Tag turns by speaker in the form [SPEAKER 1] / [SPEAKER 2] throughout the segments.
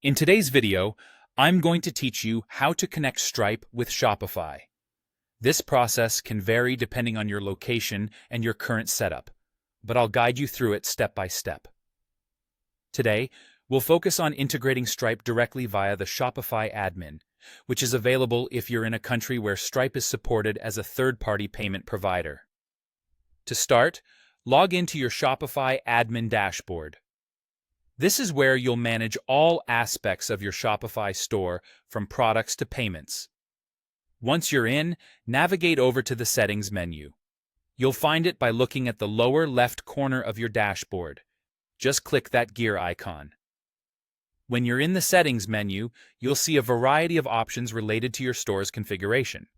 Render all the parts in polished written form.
[SPEAKER 1] In today's video, I'm going to teach you how to connect Stripe with Shopify. This process can vary depending on your location and your current setup, but I'll guide you through it step by step. Today, we'll focus on integrating Stripe directly via the Shopify admin, which is available if you're in a country where Stripe is supported as a third-party payment provider. To start, log into your Shopify admin dashboard. This is where you'll manage all aspects of your Shopify store, from products to payments. Once you're in, navigate over to the Settings menu. You'll find it by looking at the lower left corner of your dashboard. Just click that gear icon. When you're in the Settings menu, you'll see a variety of options related to your store's configuration.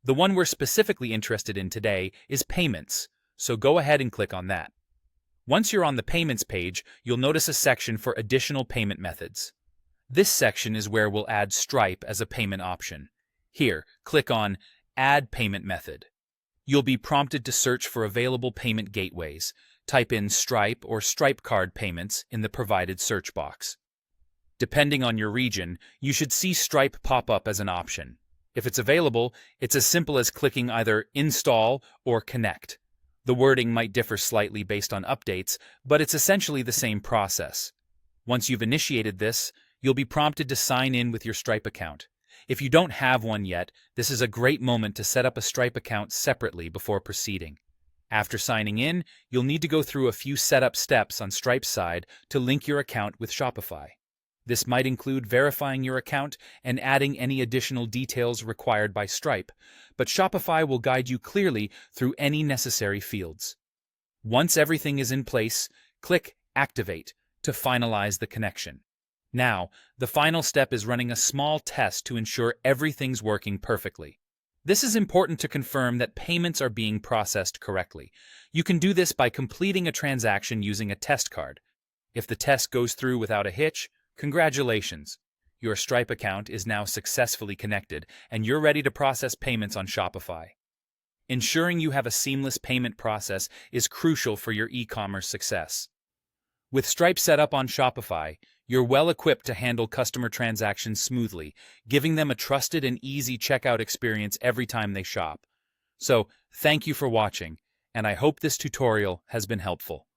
[SPEAKER 1] The one we're specifically interested in today is Payments, so go ahead and click on that. Once you're on the Payments page, you'll notice a section for additional payment methods. This section is where we'll add Stripe as a payment option. Here, click on Add Payment Method. You'll be prompted to search for available payment gateways. Type in Stripe or Stripe Card payments in the provided search box. Depending on your region, you should see Stripe pop up as an option. If it's available, it's as simple as clicking either Install or Connect. The wording might differ slightly based on updates, but it's essentially the same process. Once you've initiated this, you'll be prompted to sign in with your Stripe account. If you don't have one yet, this is a great moment to set up a Stripe account separately before proceeding. After signing in, you'll need to go through a few setup steps on Stripe's side to link your account with Shopify. This might include verifying your account and adding any additional details required by Stripe, but Shopify will guide you clearly through any necessary fields. Once everything is in place, click Activate to finalize the connection. Now, the final step is running a small test to ensure everything's working perfectly. This is important to confirm that payments are being processed correctly. You can do this by completing a transaction using a test card. If the test goes through without a hitch, congratulations! Your Stripe account is now successfully connected, and you're ready to process payments on Shopify. Ensuring you have a seamless payment process is crucial for your e-commerce success. With Stripe set up on Shopify, you're well equipped to handle customer transactions smoothly, giving them a trusted and easy checkout experience every time they shop. So, thank you for watching, and I hope this tutorial has been helpful.